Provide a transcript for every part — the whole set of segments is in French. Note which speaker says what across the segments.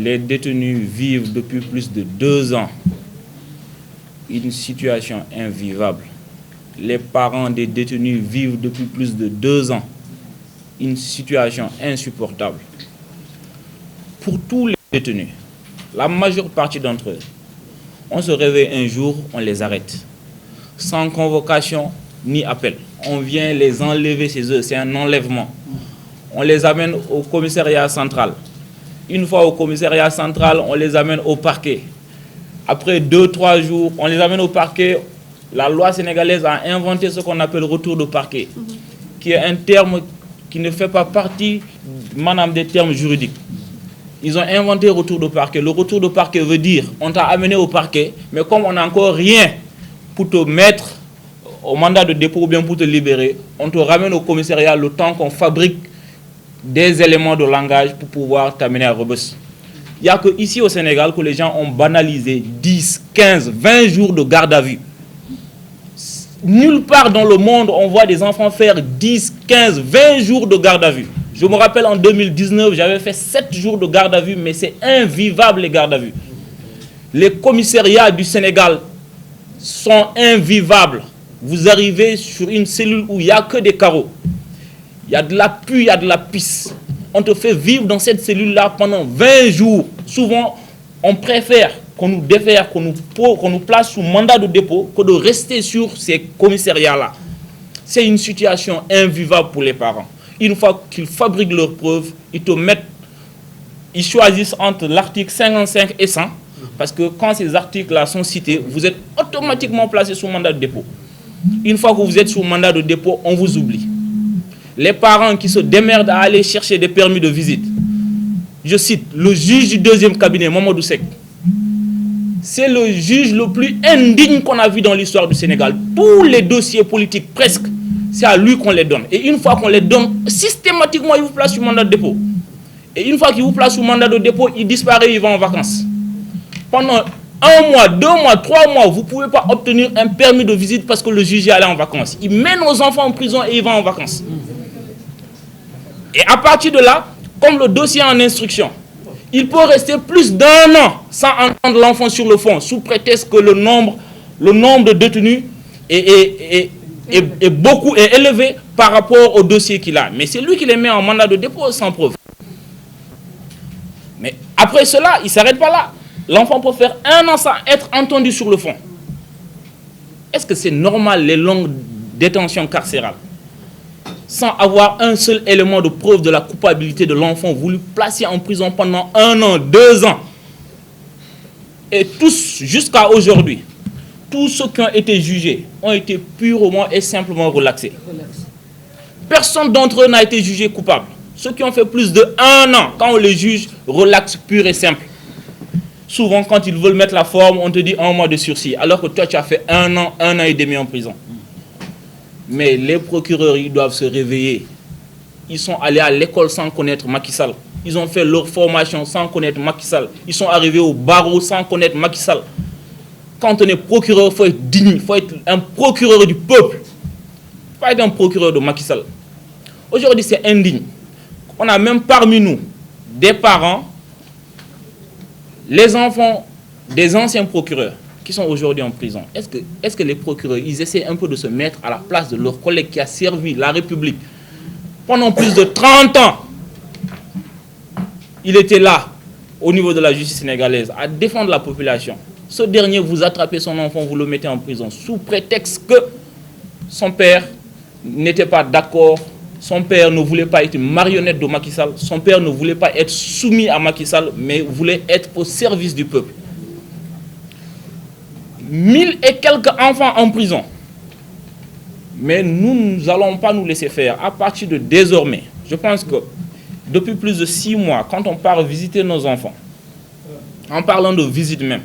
Speaker 1: les détenus vivent depuis plus de 2 ans une situation invivable. Les parents des détenus vivent depuis plus de 2 ans une situation insupportable. Pour tous les détenus, la majeure partie d'entre eux, on se réveille un jour, on les arrête. Sans convocation ni appel. On vient les enlever chez eux, c'est un enlèvement. On les amène au commissariat central. Une fois au commissariat central, on les amène au parquet. Après 2-3 jours, on les amène au parquet. La loi sénégalaise a inventé ce qu'on appelle retour de parquet, qui est un terme qui ne fait pas partie, madame, des termes juridiques. Ils ont inventé retour de parquet. Le retour de parquet veut dire, on t'a amené au parquet, mais comme on n'a encore rien pour te mettre au mandat de dépôt ou bien pour te libérer, on te ramène au commissariat le temps qu'on fabrique des éléments de langage pour pouvoir t'amener à Rebeuss. Il n'y a qu'ici au Sénégal que les gens ont banalisé 10, 15, 20 jours de garde à vue. Nulle part dans le monde, on voit des enfants faire 10, 15, 20 jours de garde à vue. Je me rappelle en 2019, j'avais fait 7 jours de garde à vue, mais c'est invivable les gardes à vue. Les commissariats du Sénégal sont invivables. Vous arrivez sur une cellule où il n'y a que des carreaux. Il y a de la pluie, il y a de la pisse. On te fait vivre dans cette cellule-là pendant 20 jours. Souvent, on préfère qu'on nous défère, qu'on nous place sous mandat de dépôt que de rester sur ces commissariats-là. C'est une situation invivable pour les parents. Une fois qu'ils fabriquent leurs preuves, ils choisissent entre l'article 55 et 100, parce que quand ces articles-là sont cités, vous êtes automatiquement placé sous mandat de dépôt. Une fois que vous êtes sous mandat de dépôt, on vous oublie. Les parents qui se démerdent à aller chercher des permis de visite. Je cite le juge du 2e cabinet, Mamadou Seck. C'est le juge le plus indigne qu'on a vu dans l'histoire du Sénégal. Tous les dossiers politiques, presque, c'est à lui qu'on les donne. Et une fois qu'on les donne, systématiquement, il vous place sous mandat de dépôt. Et une fois qu'il vous place sous mandat de dépôt, il disparaît, il va en vacances. Pendant 1 mois, 2 mois, 3 mois, vous ne pouvez pas obtenir un permis de visite parce que le juge est allé en vacances. Il mène nos enfants en prison et il va en vacances. Et à partir de là, comme le dossier est en instruction, il peut rester plus d'1 an sans entendre l'enfant sur le fond, sous prétexte que le nombre de détenus est élevé par rapport au dossier qu'il a. Mais c'est lui qui les met en mandat de dépôt sans preuve. Mais après cela, il ne s'arrête pas là. L'enfant peut faire 1 an sans être entendu sur le fond. Est-ce que c'est normal les longues détentions carcérales sans avoir un seul élément de preuve de la culpabilité de l'enfant voulu placer en prison pendant 1 an, 2 ans? Et tous, jusqu'à aujourd'hui, tous ceux qui ont été jugés ont été purement et simplement relaxés. Personne d'entre eux n'a été jugé coupable. Ceux qui ont fait plus de 1 an, quand on les juge, relax pur et simple. Souvent, quand ils veulent mettre la forme, on te dit 1 mois de sursis, alors que toi, tu as fait 1 an et demi en prison. Mais les procureurs, ils doivent se réveiller. Ils sont allés à l'école sans connaître Macky Sall. Ils ont fait leur formation sans connaître Macky Sall. Ils sont arrivés au barreau sans connaître Macky Sall. Quand on est procureur, il faut être digne, il faut être un procureur du peuple. Il ne faut pas être un procureur de Macky Sall. Aujourd'hui, c'est indigne. On a même parmi nous des parents, les enfants des anciens procureurs qui sont aujourd'hui en prison. Est-ce que les procureurs, ils essaient un peu de se mettre à la place de leur collègue qui a servi la République pendant plus de 30 ans? Il était là, au niveau de la justice sénégalaise, à défendre la population. Ce dernier, vous attrapez son enfant, vous le mettez en prison, sous prétexte que son père n'était pas d'accord, son père ne voulait pas être une marionnette de Macky Sall, son père ne voulait pas être soumis à Macky Sall, mais voulait être au service du peuple. 1000 et quelques enfants en prison. Mais nous n'allons pas nous laisser faire. À partir de désormais, je pense que depuis plus de 6 mois, quand on part visiter nos enfants, en parlant de visite même,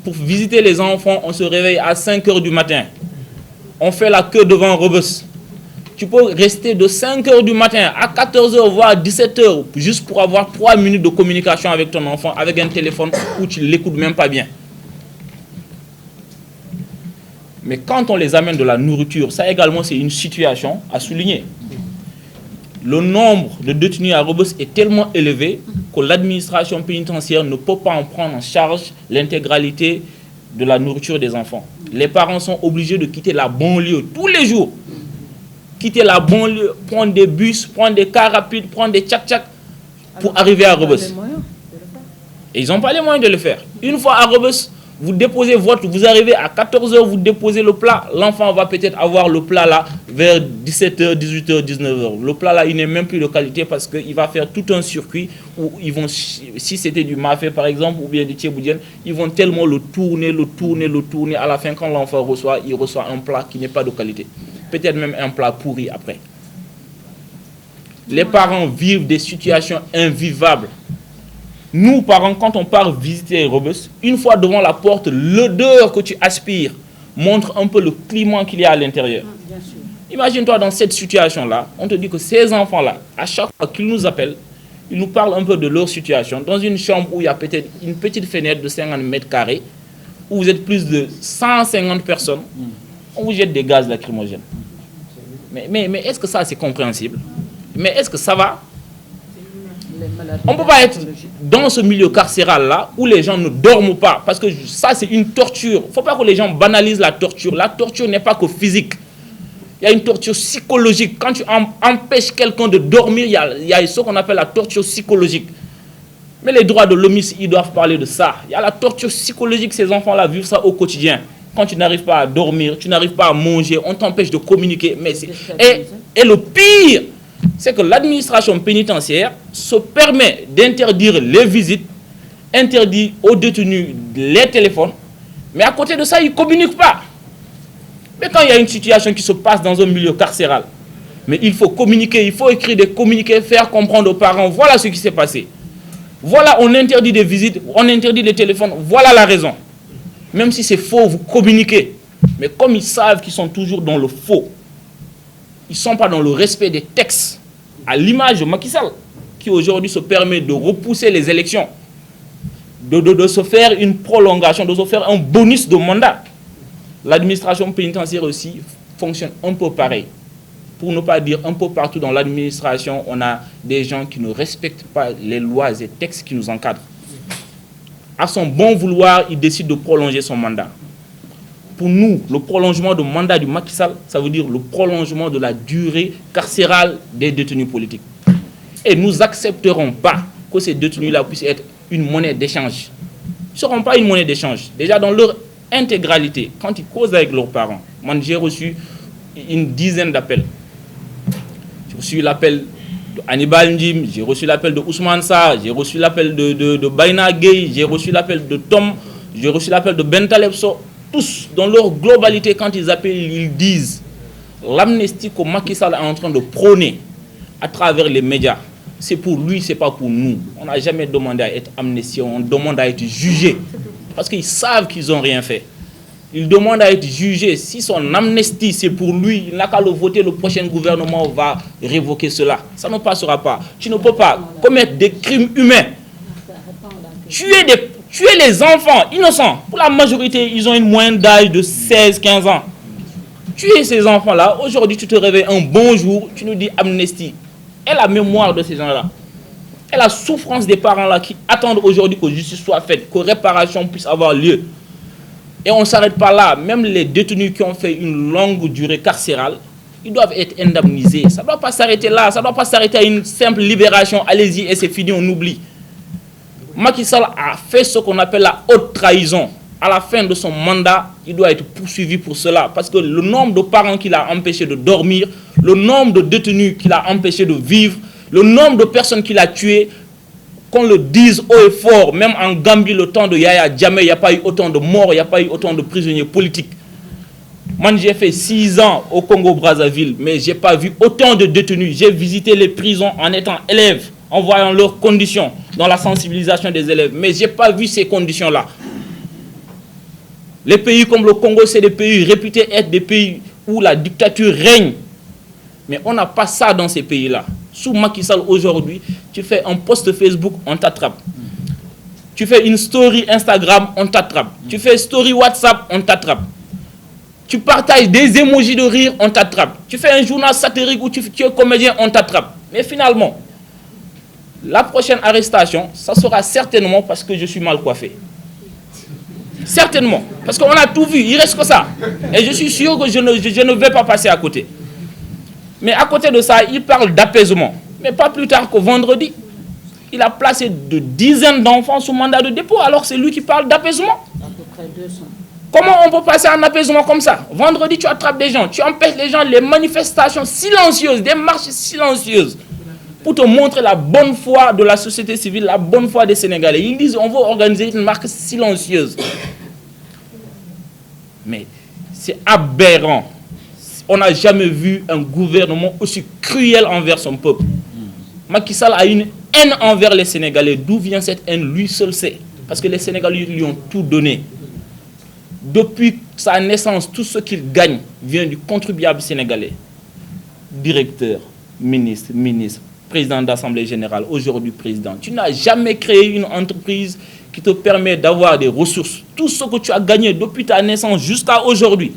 Speaker 1: pour visiter les enfants, on se réveille à 5 h du matin. On fait la queue devant Rebeuss. Tu peux rester de 5 h du matin à 14 h, voire 17 h, juste pour avoir 3 minutes de communication avec ton enfant, avec un téléphone où tu ne l'écoutes même pas bien. Mais quand on les amène de la nourriture, ça également c'est une situation à souligner. le nombre de détenus à Rebeuss est tellement élevé que l'administration pénitentiaire ne peut pas en prendre en charge l'intégralité de la nourriture des enfants. Les parents sont obligés de quitter la banlieue tous les jours. Quitter la banlieue, prendre des bus, prendre des cars rapides, prendre des tchak-tchak pour arriver à Rebeuss. Et ils n'ont pas les moyens de le faire. Une fois à Rebeuss, vous déposez vous arrivez à 14 h, vous déposez le plat, l'enfant va peut-être avoir le plat là vers 17 h, 18 h, 19 h. Le plat là, il n'est même plus de qualité parce qu'il va faire tout un circuit où ils vont, si c'était du mafé par exemple, ou bien du tchéboudienne, ils vont tellement le tourner. À la fin, quand l'enfant reçoit, il reçoit un plat qui n'est pas de qualité. Peut-être même un plat pourri après. Les parents vivent des situations invivables. Nous, parents, quand on part visiter Rebeuss, une fois devant la porte, l'odeur que tu aspires montre un peu le climat qu'il y a à l'intérieur. Imagine-toi dans cette situation-là, on te dit que ces enfants-là, à chaque fois qu'ils nous appellent, ils nous parlent un peu de leur situation. Dans une chambre où il y a peut-être une petite fenêtre de 50 mètres carrés, où vous êtes plus de 150 personnes, on vous jette des gaz lacrymogènes. Mais est-ce que ça, c'est compréhensible? Mais est-ce que ça va? On ne peut pas être dans ce milieu carcéral-là où les gens ne dorment pas. Parce que ça, c'est une torture. Il ne faut pas que les gens banalisent la torture. La torture n'est pas que physique. Il y a une torture psychologique. Quand tu empêches quelqu'un de dormir, il y a ce qu'on appelle la torture psychologique. Mais les droits de l'homme, ils doivent parler de ça. Il y a la torture psychologique. Ces enfants-là vivent ça au quotidien. Quand tu n'arrives pas à dormir, tu n'arrives pas à manger, on t'empêche de communiquer. Et le pire, c'est que l'administration pénitentiaire se permet d'interdire les visites, interdit aux détenus les téléphones, mais à côté de ça, ils ne communiquent pas. Mais quand il y a une situation qui se passe dans un milieu carcéral, mais il faut communiquer, il faut écrire des communiqués, faire comprendre aux parents, voilà ce qui s'est passé. Voilà, on interdit des visites, on interdit les téléphones, voilà la raison. Même si c'est faux, vous communiquez. Mais comme ils savent qu'ils sont toujours dans le faux, ils ne sont pas dans le respect des textes, à l'image de Macky Sall, qui aujourd'hui se permet de repousser les élections, de se faire une prolongation, de se faire un bonus de mandat. L'administration pénitentiaire aussi fonctionne un peu pareil. Pour ne pas dire un peu partout dans l'administration, on a des gens qui ne respectent pas les lois et textes qui nous encadrent. À son bon vouloir, il décide de prolonger son mandat. Pour nous, le prolongement du mandat du Macky Sall, ça veut dire le prolongement de la durée carcérale des détenus politiques. Et nous n'accepterons pas que ces détenus-là puissent être une monnaie d'échange. Ils ne seront pas une monnaie d'échange. Déjà dans leur intégralité, quand ils causent avec leurs parents, moi j'ai reçu une dizaine d'appels. J'ai reçu l'appel d'Hannibal Ndim, j'ai reçu l'appel de Ousmane Sarr, j'ai reçu l'appel de Baina Gueye, j'ai reçu l'appel de Tom, j'ai reçu l'appel de Ben Taleb Sow. Tous, dans leur globalité, quand ils appellent, ils disent l'amnistie que Macky Sall est en train de prôner à travers les médias, c'est pour lui, c'est pas pour nous. On n'a jamais demandé à être amnistié, on demande à être jugé. Parce qu'ils savent qu'ils n'ont rien fait. Ils demandent à être jugés. Si son amnistie, c'est pour lui, il n'a qu'à le voter, le prochain gouvernement va révoquer cela. Ça ne passera pas. Tu ne peux pas commettre des crimes humains. Tuer les enfants innocents. Pour la majorité, ils ont une moyenne d'âge de 16-15 ans. Tuer ces enfants-là, aujourd'hui tu te réveilles un bon jour, tu nous dis amnistie. Et la mémoire de ces gens-là. Et la souffrance des parents-là qui attendent aujourd'hui que justice soit faite, que réparation puisse avoir lieu. Et on ne s'arrête pas là. Même les détenus qui ont fait une longue durée carcérale, ils doivent être indemnisés. Ça ne doit pas s'arrêter là. Ça ne doit pas s'arrêter à une simple libération. Allez-y et c'est fini, on oublie. Macky Sall a fait ce qu'on appelle la haute trahison. À la fin de son mandat, il doit être poursuivi pour cela. Parce que le nombre de parents qu'il a empêchés de dormir, le nombre de détenus qu'il a empêchés de vivre, le nombre de personnes qu'il a tuées, qu'on le dise haut et fort, même en Gambie, le temps de Yaya Jammeh, il n'y a pas eu autant de morts, il n'y a pas eu autant de prisonniers politiques. Moi, j'ai fait 6 ans au Congo-Brazzaville, mais je n'ai pas vu autant de détenus. J'ai visité les prisons en étant élève, en voyant leurs conditions, dans la sensibilisation des élèves. Mais je n'ai pas vu ces conditions-là. Les pays comme le Congo, c'est des pays réputés être des pays où la dictature règne. Mais on n'a pas ça dans ces pays-là. Sous Macky Sall aujourd'hui, tu fais un post Facebook, on t'attrape. Tu fais une story Instagram, on t'attrape. Tu fais story WhatsApp, on t'attrape. Tu partages des emojis de rire, on t'attrape. Tu fais un journal satirique où tu es comédien, on t'attrape. Mais finalement, la prochaine arrestation, ça sera certainement parce que je suis mal coiffé. Certainement. Parce qu'on a tout vu, il reste que ça. Et je suis sûr que je ne vais pas passer à côté. Mais à côté de ça, il parle d'apaisement. Mais pas plus tard que vendredi, il a placé de dizaines d'enfants sous mandat de dépôt, alors c'est lui qui parle d'apaisement. À peu près 200. Comment on peut passer un apaisement comme ça? Vendredi, tu attrapes des gens, tu empêches les gens, les manifestations silencieuses, des marches silencieuses, pour te montrer la bonne foi de la société civile, la bonne foi des Sénégalais. Ils disent on va organiser une marche silencieuse. Mais c'est aberrant. On n'a jamais vu un gouvernement aussi cruel envers son peuple. Macky Sall a une haine envers les Sénégalais. D'où vient cette haine? Lui seul sait. Parce que les Sénégalais lui ont tout donné. Depuis sa naissance, tout ce qu'il gagne vient du contribuable sénégalais. Directeur, ministre, président d'Assemblée générale, aujourd'hui président. Tu n'as jamais créé une entreprise qui te permet d'avoir des ressources. Tout ce que tu as gagné depuis ta naissance jusqu'à aujourd'hui,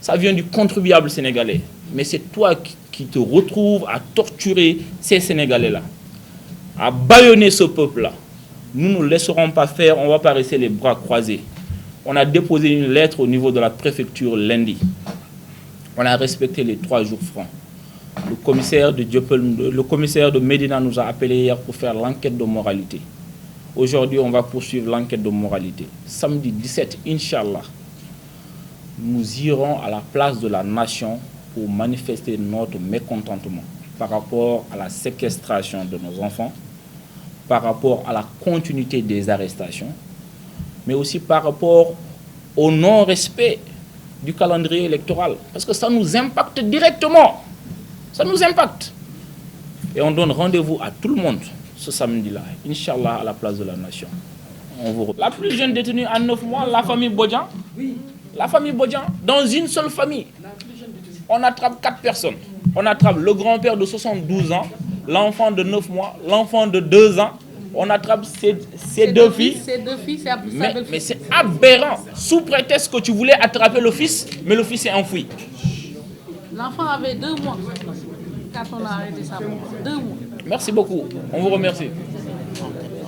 Speaker 1: ça vient du contribuable sénégalais. Mais c'est toi qui te retrouves à torturer ces Sénégalais-là, à bâillonner ce peuple-là. Nous ne laisserons pas faire, on ne va pas rester les bras croisés. On a déposé une lettre au niveau de la préfecture lundi. On a respecté les 3 jours francs. Le commissaire de Médina nous a appelé hier pour faire l'enquête de moralité. Aujourd'hui, on va poursuivre l'enquête de moralité. Samedi 17, Inch'Allah, nous irons à la place de la nation pour manifester notre mécontentement par rapport à la séquestration de nos enfants, par rapport à la continuité des arrestations, mais aussi par rapport au non-respect du calendrier électoral. Parce que ça nous impacte directement. Ça nous impacte. Et on donne rendez-vous à tout le monde ce samedi-là, Inch'Allah, à la place de la nation. La plus jeune détenue à 9 mois, la famille Bodian. Oui. La famille Bodian, dans une seule famille. On attrape 4 personnes. On attrape le grand-père de 72 ans, l'enfant de 9 mois, l'enfant de 2 ans. On attrape ces deux filles. Mais c'est aberrant. Sous prétexte que tu voulais attraper le fils, mais le fils est enfoui.
Speaker 2: L'enfant avait 2 mois quand on a arrêté ça. 2 mois.
Speaker 1: Merci beaucoup. On vous remercie.